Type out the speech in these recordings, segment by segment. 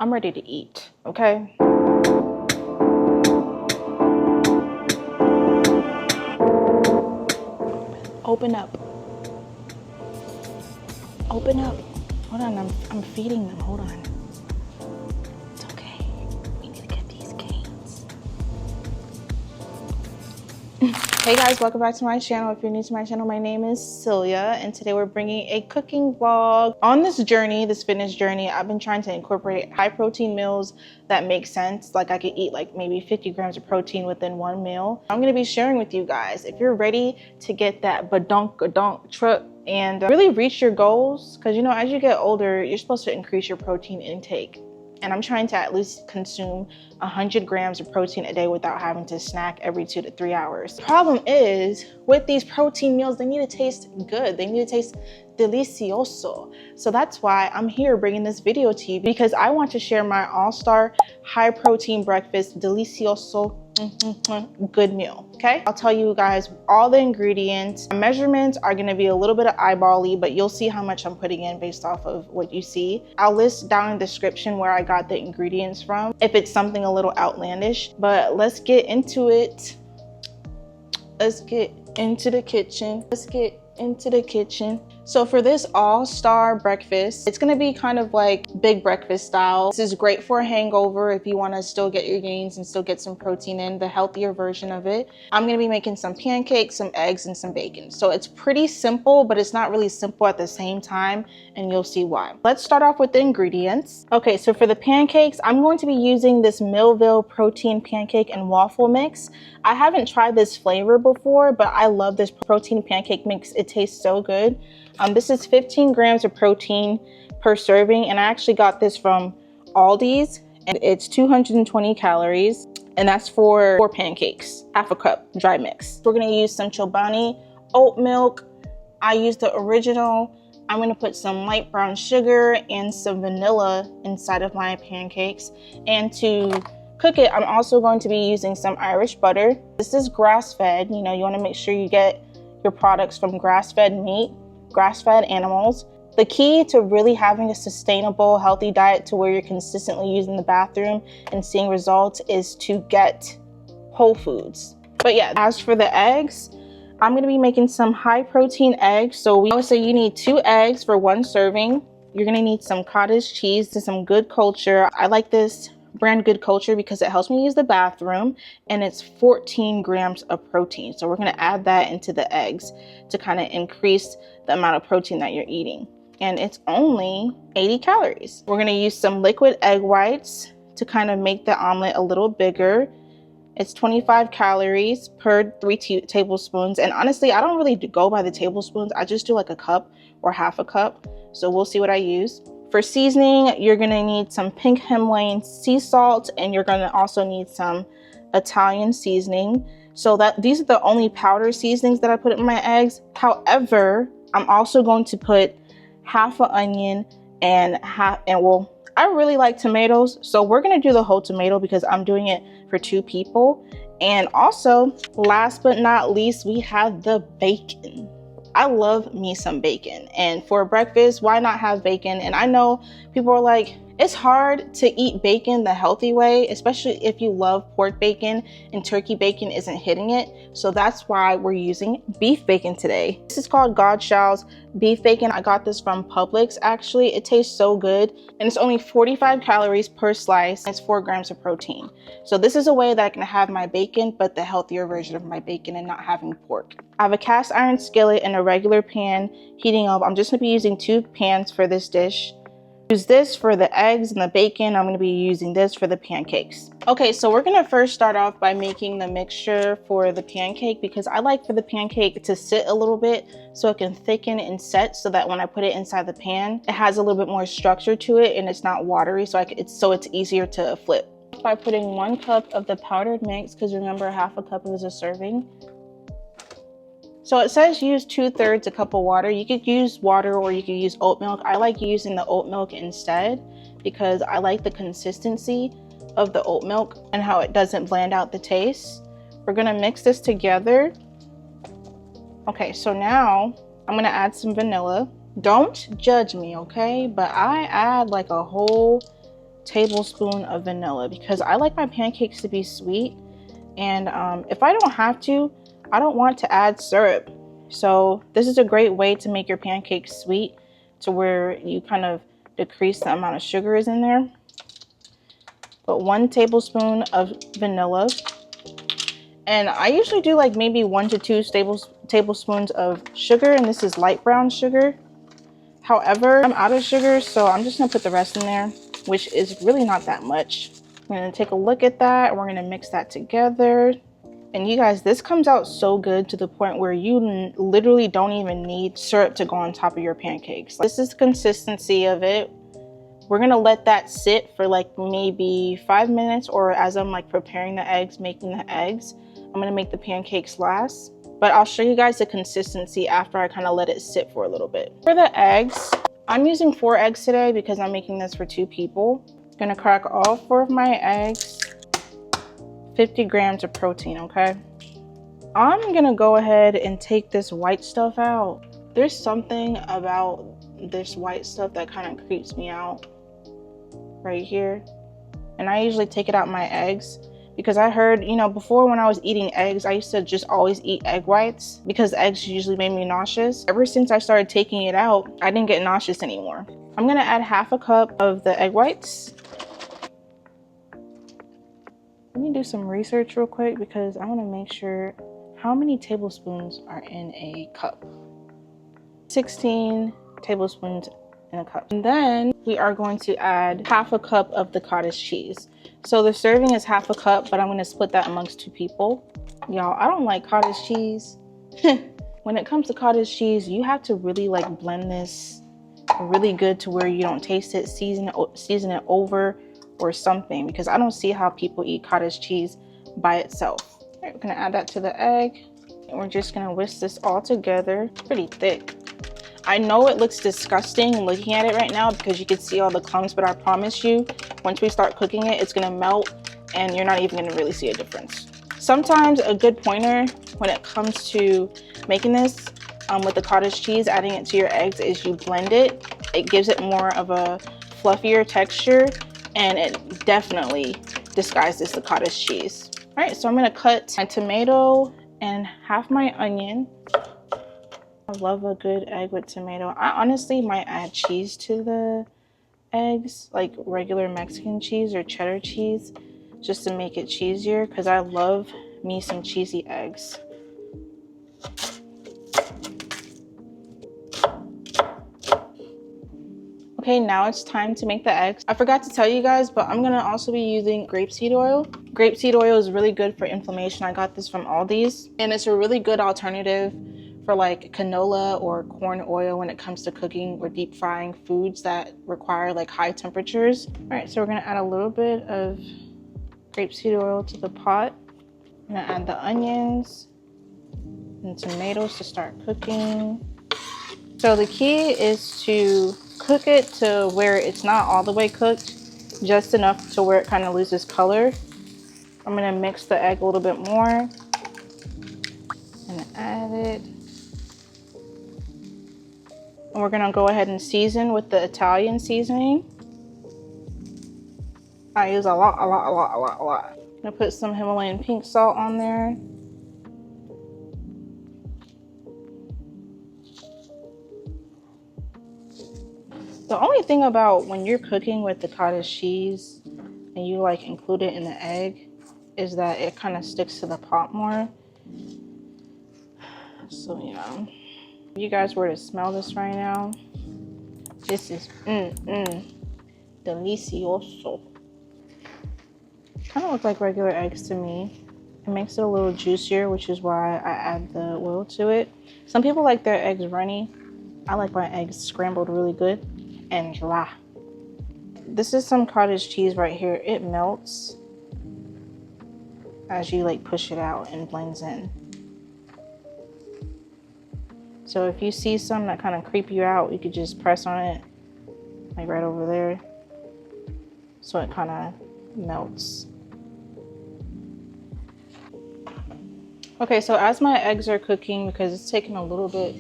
I'm ready to eat, okay? Open up. Open up. Hold on, I'm feeding them. Hold on. It's okay. We need to get these gains. Hey guys, welcome back to my channel. If you're new to my channel, my name is Cilya, and today we're bringing a cooking vlog. On this journey, this fitness journey, I've been trying to incorporate high protein meals that make sense. Like I could eat like maybe 50 grams of protein within one meal. I'm gonna be sharing with you guys. If you're ready to get that badonk truck and really reach your goals, because you know, as you get older, you're supposed to increase your protein intake. And I'm trying to at least consume 100 grams of protein a day without having to snack every 2 to 3 hours. The problem is with these protein meals, they need to taste good. They need to taste delicioso. So that's why I'm here bringing this video to you, because I want to share my all-star high protein breakfast delicioso good meal. Okay, I'll tell you guys all the ingredients. My measurements are going to be a little bit of eyeball-y, but you'll see how much I'm putting in based off of what you see. I'll list down in the description where I got the ingredients from if it's something a little outlandish. But let's get into it. Let's get into the kitchen. So for this all-star breakfast, it's gonna be kind of like big breakfast style. This is great for a hangover if you wanna still get your gains and still get some protein in, the healthier version of it. I'm gonna be making some pancakes, some eggs, and some bacon. So it's pretty simple, but it's not really simple at the same time, and you'll see why. Let's start off with the ingredients. Okay, so for the pancakes, I'm going to be using this Millville protein pancake and waffle mix. I haven't tried this flavor before, but I love this protein pancake mix. It tastes so good. This is 15 grams of protein per serving, and I actually got this from Aldi's, and it's 220 calories, and that's for 4 pancakes, half a cup dry mix. We're gonna use some Chobani oat milk. I use the original. I'm gonna put some light brown sugar and some vanilla inside of my pancakes, and to cook it, I'm also going to be using some Irish butter. This is grass-fed. You know, you wanna make sure you get your products from grass-fed meat, grass-fed animals. The key to really having a sustainable, healthy diet to where you're consistently using the bathroom and seeing results is to get whole foods. But yeah, as for the eggs, I'm gonna be making some high protein eggs. So we always say you need 2 eggs for 1 serving. You're gonna need some cottage cheese to some Good Culture. I like this brand Good Culture because it helps me use the bathroom, and it's 14 grams of protein. So we're gonna add that into the eggs to kind of increase the amount of protein that you're eating. And it's only 80 calories. We're gonna use some liquid egg whites to kind of make the omelet a little bigger. It's 25 calories per 3 tablespoons. And honestly, I don't really go by the tablespoons. I just do like a cup or half a cup. So we'll see what I use. For seasoning, you're gonna need some pink Himalayan sea salt, and you're gonna also need some Italian seasoning. So that these are the only powder seasonings that I put in my eggs. However, I'm also going to put half an onion and well, I really like tomatoes, so we're gonna do the whole tomato because I'm doing it for 2 people. And also, last but not least, we have the bacon. I love me some bacon, and for breakfast, why not have bacon? And I know people are like, it's hard to eat bacon the healthy way, especially if you love pork bacon and turkey bacon isn't hitting it. So that's why we're using beef bacon today. This is called Godshalls beef bacon. I got this from Publix actually. It tastes so good, and it's only 45 calories per slice. It's 4 grams of protein. So this is a way that I can have my bacon, but the healthier version of my bacon and not having pork. I have a cast iron skillet and a regular pan heating up. I'm just gonna be using 2 pans for this dish. Use this for the eggs and the bacon. I'm going to be using this for the pancakes. Okay, so we're going to first start off by making the mixture for the pancake, because I like for the pancake to sit a little bit so it can thicken and set, so that when I put it inside the pan, it has a little bit more structure to it and it's not watery, so it's easier to flip. By putting 1 cup of the powdered mix, because remember, half a cup is a serving. So it says use 2/3 a cup of water. You could use water or you could use oat milk. I like using the oat milk instead because I like the consistency of the oat milk and how it doesn't bland out the taste. We're gonna mix this together. Okay, so now I'm gonna add some vanilla. Don't judge me, okay? But I add like a whole tablespoon of vanilla because I like my pancakes to be sweet. And if I don't have to, I don't want to add syrup. So this is a great way to make your pancakes sweet to where you kind of decrease the amount of sugar is in there. But 1 tablespoon of vanilla. And I usually do like maybe 1 to 2 tablespoons of sugar, and this is light brown sugar. However, I'm out of sugar, so I'm just gonna put the rest in there, which is really not that much. I'm gonna take a look at that. We're gonna mix that together. And you guys, this comes out so good to the point where you literally don't even need syrup to go on top of your pancakes. This is the consistency of it. We're gonna let that sit for like maybe 5 minutes, or as I'm like preparing the eggs, making the eggs, I'm gonna make the pancakes last. But I'll show you guys the consistency after I kind of let it sit for a little bit. For the eggs, I'm using 4 eggs today because I'm making this for 2 people. I'm gonna crack all 4 of my eggs. 50 grams of protein, okay? I'm gonna go ahead and take this white stuff out. There's something about this white stuff that kind of creeps me out right here. And I usually take it out my eggs because I heard, you know, before when I was eating eggs, I used to just always eat egg whites because eggs usually made me nauseous. Ever since I started taking it out, I didn't get nauseous anymore. I'm gonna add 1/2 cup of the egg whites. Let me do some research real quick because I wanna make sure how many tablespoons are in a cup. 16 tablespoons in a cup. And then we are going to add 1/2 cup of the cottage cheese. So the serving is 1/2 cup, but I'm gonna split that amongst 2 people. Y'all, I don't like cottage cheese. When it comes to cottage cheese, you have to really like blend this really good to where you don't taste it, season it over or something, because I don't see how people eat cottage cheese by itself. All right, we're gonna add that to the egg. And we're just gonna whisk this all together. It's pretty thick. I know it looks disgusting looking at it right now because you can see all the clumps, but I promise you, once we start cooking it, it's gonna melt and you're not even gonna really see a difference. Sometimes a good pointer when it comes to making this with the cottage cheese, adding it to your eggs, is you blend it. It gives it more of a fluffier texture and it definitely disguises the cottage cheese. All right, so I'm gonna cut my tomato and half my onion. I love a good egg with tomato. I honestly might add cheese to the eggs, like regular Mexican cheese or cheddar cheese, just to make it cheesier, because I love me some cheesy eggs. Okay, now it's time to make the eggs. I forgot to tell you guys, but I'm gonna also be using grapeseed oil. Grapeseed oil is really good for inflammation. I got this from Aldi's, and it's a really good alternative for like canola or corn oil when it comes to cooking or deep frying foods that require like high temperatures. All right, so we're gonna add a little bit of grapeseed oil to the pot. I'm gonna add the onions and tomatoes to start cooking. So the key is to cook it to where it's not all the way cooked, just enough to where it kind of loses color. I'm gonna mix the egg a little bit more and add it. And we're gonna go ahead and season with the Italian seasoning. I use a lot. I'm gonna put some Himalayan pink salt on there. The only thing about when you're cooking with the cottage cheese and you like include it in the egg is that it kind of sticks to the pot more. So yeah. If you guys were to smell this right now, this is delicioso. Kind of look like regular eggs to me. It makes it a little juicier, which is why I add the oil to it. Some people like their eggs runny. I like my eggs scrambled really good and dry. This is some cottage cheese right here. It melts as you like push it out and blends in. So if you see some that kind of creep you out, you could just press on it, like right over there, so it kind of melts. Okay, so as my eggs are cooking, because it's taking a little bit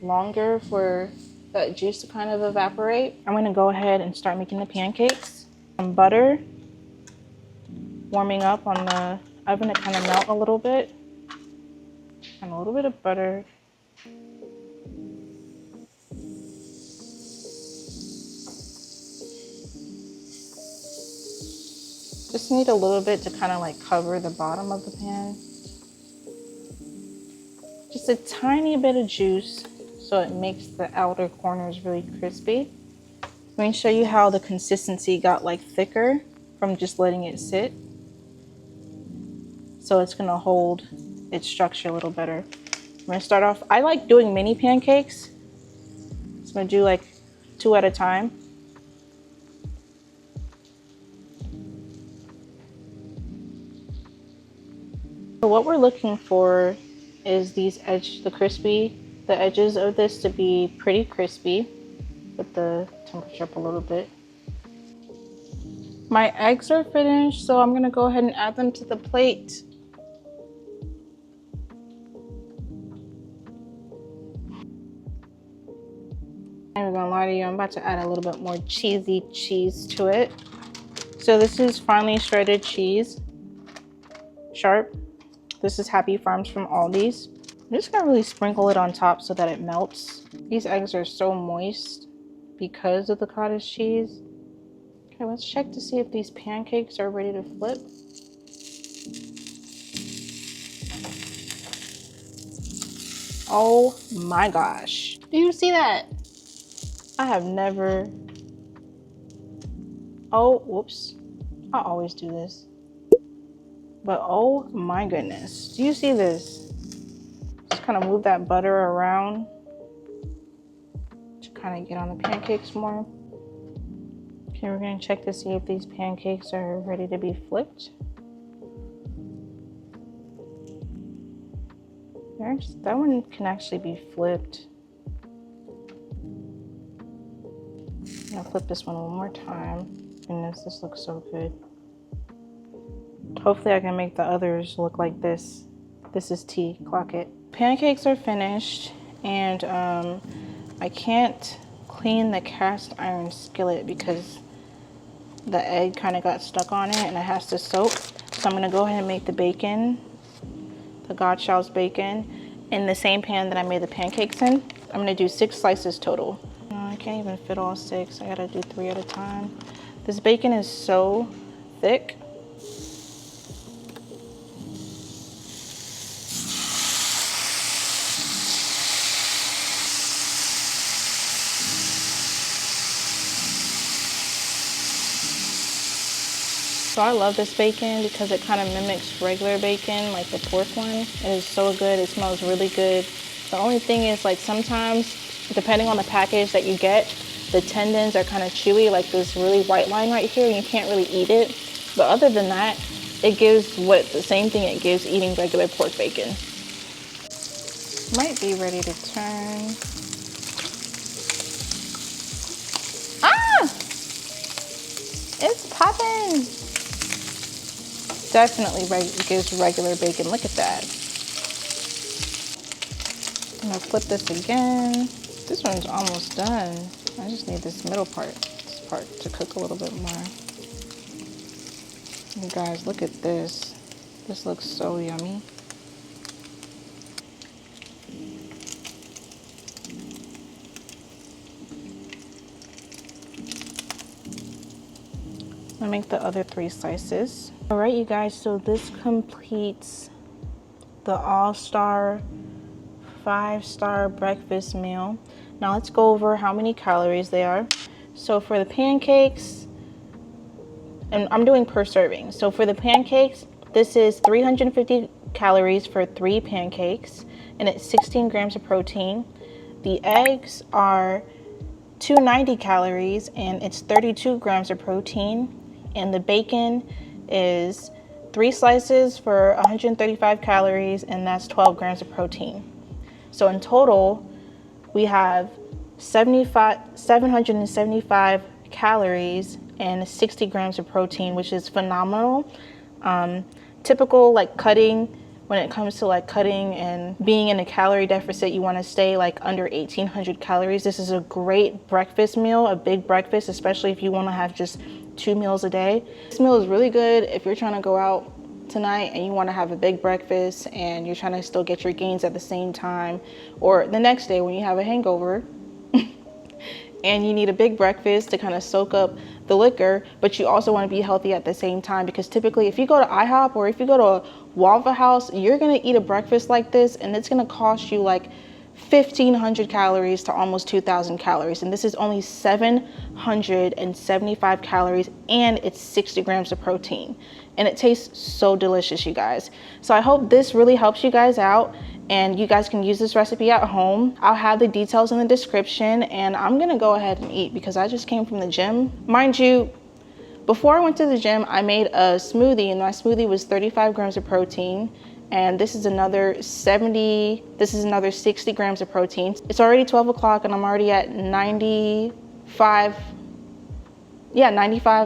longer for that juice to kind of evaporate, I'm gonna go ahead and start making the pancakes. Some butter warming up on the oven to kind of melt a little bit. And a little bit of butter. Just need a little bit to kind of like cover the bottom of the pan. Just a tiny bit of juice so it makes the outer corners really crispy. Let me show you how the consistency got like thicker from just letting it sit. So it's gonna hold its structure a little better. I'm gonna start off, I like doing mini pancakes. So I'm gonna do like 2 at a time. So what we're looking for is these the edges of this to be pretty crispy. Put the temperature up a little bit. My eggs are finished, so I'm gonna go ahead and add them to the plate. I'm not gonna lie to you, I'm about to add a little bit more cheesy cheese to it. So this is finely shredded cheese, sharp. This is Happy Farms from Aldi's. I'm just gonna really sprinkle it on top so that it melts. These eggs are so moist because of the cottage cheese. Okay, let's check to see if these pancakes are ready to flip. Oh my gosh. Do you see that? I have never... Oh, whoops. I always do this. But oh my goodness. Do you see this? Just kind of move that butter around to kind of get on the pancakes more. Okay, we're gonna check to see if these pancakes are ready to be flipped. That one can actually be flipped. I'm gonna flip this one more time. Goodness, this looks so good. Hopefully I can make the others look like this. This is tea, clock it. Pancakes are finished, and I can't clean the cast iron skillet because the egg kind of got stuck on it and it has to soak. So I'm gonna go ahead and make the bacon, the Godshalls bacon, in the same pan that I made the pancakes in. I'm gonna do 6 slices total. I can't even fit all 6. I gotta do 3 at a time. This bacon is so thick. So I love this bacon because it kind of mimics regular bacon, like the pork one. It is so good. It smells really good. The only thing is, like, sometimes, depending on the package that you get, the tendons are kind of chewy, like this really white line right here, and you can't really eat it. But other than that, it gives the same thing it gives eating regular pork bacon. Might be ready to turn. Ah! It's popping! Definitely gives regular bacon. Look at that. I'm gonna flip this again. This one's almost done. I just need this middle part, this part to cook a little bit more. You guys, look at this. This looks so yummy. I'm gonna make the other 3 slices. All right, you guys, so this completes the all-star 5-star breakfast meal. Now let's go over how many calories they are. So for the pancakes, and I'm doing per serving. So for the pancakes, this is 350 calories for 3 pancakes, and it's 16 grams of protein. The eggs are 290 calories, and it's 32 grams of protein. And the bacon is 3 slices for 135 calories, and that's 12 grams of protein. So in total, we have 775 calories and 60 grams of protein, which is phenomenal. Typical, like, cutting, when it comes to like cutting and being in a calorie deficit, you want to stay like under 1,800 calories. This is a great breakfast meal, a big breakfast, especially if you want to have just 2 meals a day. This meal is really good if you're trying to go out tonight and you want to have a big breakfast and you're trying to still get your gains at the same time, or the next day when you have a hangover and you need a big breakfast to kind of soak up the liquor, but you also want to be healthy at the same time. Because typically if you go to IHOP or if you go to a Waffle House, you're going to eat a breakfast like this and it's going to cost you like 1,500 calories to almost 2,000 calories. And this is only 775 calories and it's 60 grams of protein. And it tastes so delicious, you guys. So I hope this really helps you guys out and you guys can use this recipe at home. I'll have the details in the description, and I'm gonna go ahead and eat because I just came from the gym. Mind you, before I went to the gym, I made a smoothie, and my smoothie was 35 grams of protein. And this is another 60 grams of protein. It's already 12 o'clock and I'm already at 95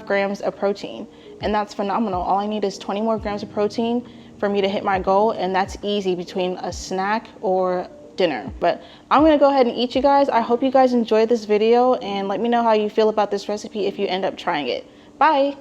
grams of protein. And that's phenomenal. All I need is 20 more grams of protein for me to hit my goal, and that's easy between a snack or dinner. But I'm gonna go ahead and eat, you guys. I hope you guys enjoyed this video, and let me know how you feel about this recipe if you end up trying it. Bye.